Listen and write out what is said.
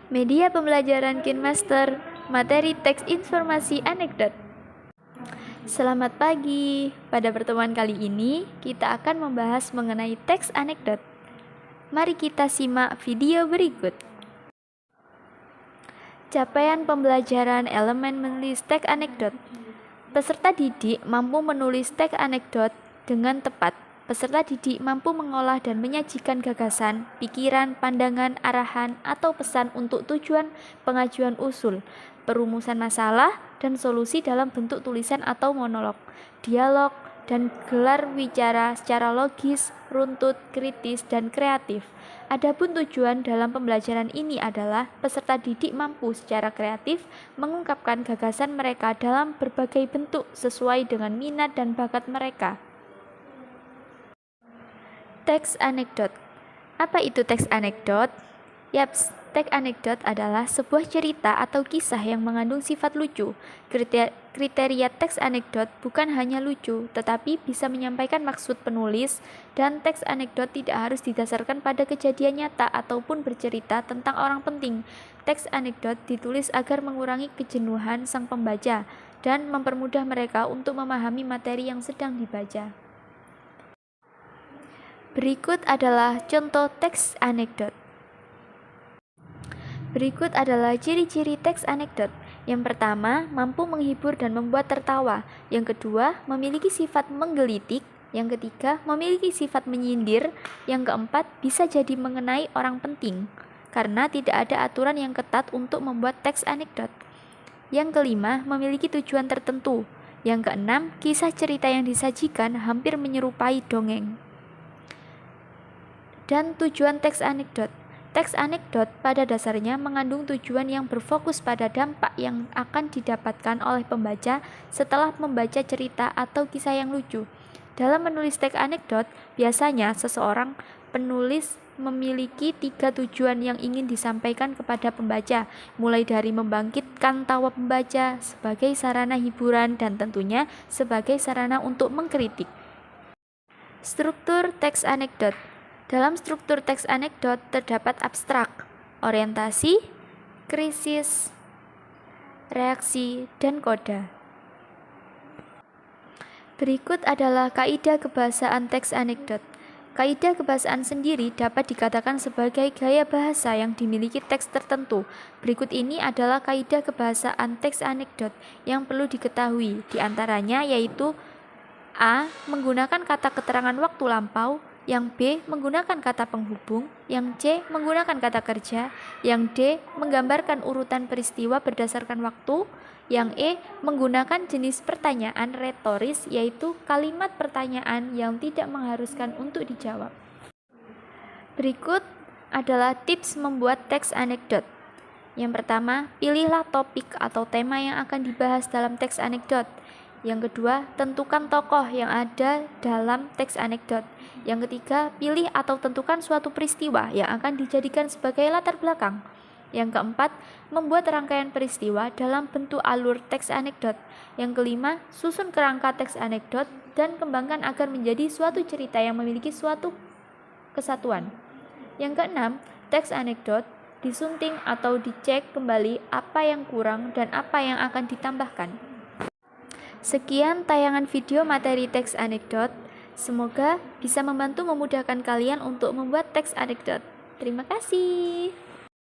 Media pembelajaran KinMaster, materi teks informasi anekdot. Selamat pagi. Pada pertemuan kali ini, kita akan membahas mengenai teks anekdot. Mari kita simak video berikut. Capaian pembelajaran elemen menulis teks anekdot. Peserta didik mampu menulis teks anekdot dengan tepat. Peserta didik mampu mengolah dan menyajikan gagasan, pikiran, pandangan, arahan, atau pesan untuk tujuan pengajuan usul, perumusan masalah, dan solusi dalam bentuk tulisan atau monolog, dialog, dan gelar wicara secara logis, runtut, kritis, dan kreatif. Adapun tujuan dalam pembelajaran ini adalah peserta didik mampu secara kreatif mengungkapkan gagasan mereka dalam berbagai bentuk sesuai dengan minat dan bakat mereka. Teks anekdot. Apa itu teks anekdot? Yaps, teks anekdot adalah sebuah cerita atau kisah yang mengandung sifat lucu. Kriteria teks anekdot bukan hanya lucu, tetapi bisa menyampaikan maksud penulis, dan teks anekdot tidak harus didasarkan pada kejadian nyata ataupun bercerita tentang orang penting. Teks anekdot ditulis agar mengurangi kejenuhan sang pembaca dan mempermudah mereka untuk memahami materi yang sedang dibaca. Berikut adalah contoh teks anekdot. Berikut adalah ciri-ciri teks anekdot. Yang pertama, mampu menghibur dan membuat tertawa. Yang kedua, memiliki sifat menggelitik. Yang ketiga, memiliki sifat menyindir. Yang keempat, bisa jadi mengenai orang penting, karena tidak ada aturan yang ketat untuk membuat teks anekdot. Yang kelima, memiliki tujuan tertentu. Yang keenam, kisah cerita yang disajikan hampir menyerupai dongeng. Dan tujuan teks anekdot. Teks anekdot pada dasarnya mengandung tujuan yang berfokus pada dampak yang akan didapatkan oleh pembaca setelah membaca cerita atau kisah yang lucu. Dalam menulis teks anekdot, biasanya seseorang penulis memiliki 3 tujuan yang ingin disampaikan kepada pembaca, mulai dari membangkitkan tawa pembaca sebagai sarana hiburan dan tentunya sebagai sarana untuk mengkritik. Struktur teks anekdot. Dalam struktur teks anekdot terdapat abstrak, orientasi, krisis, reaksi, dan koda. Berikut adalah kaidah kebahasaan teks anekdot. Kaidah kebahasaan sendiri dapat dikatakan sebagai gaya bahasa yang dimiliki teks tertentu. Berikut ini adalah kaidah kebahasaan teks anekdot yang perlu diketahui, diantaranya yaitu A. Menggunakan kata keterangan waktu lampau, yang B. Menggunakan kata penghubung, yang C. Menggunakan kata kerja, yang D. Menggambarkan urutan peristiwa berdasarkan waktu, yang E. Menggunakan jenis pertanyaan retoris, yaitu kalimat pertanyaan yang tidak mengharuskan untuk dijawab. Berikut adalah tips membuat teks anekdot. Yang pertama, pilihlah topik atau tema yang akan dibahas dalam teks anekdot. Yang kedua, tentukan tokoh yang ada dalam teks anekdot. Yang ketiga, pilih atau tentukan suatu peristiwa yang akan dijadikan sebagai latar belakang. Yang keempat, membuat rangkaian peristiwa dalam bentuk alur teks anekdot. Yang kelima, susun kerangka teks anekdot dan kembangkan agar menjadi suatu cerita yang memiliki suatu kesatuan. Yang keenam, teks anekdot disunting atau dicek kembali apa yang kurang dan apa yang akan ditambahkan. Sekian tayangan video materi teks anekdot. Semoga bisa membantu memudahkan kalian untuk membuat teks anekdot. Terima kasih.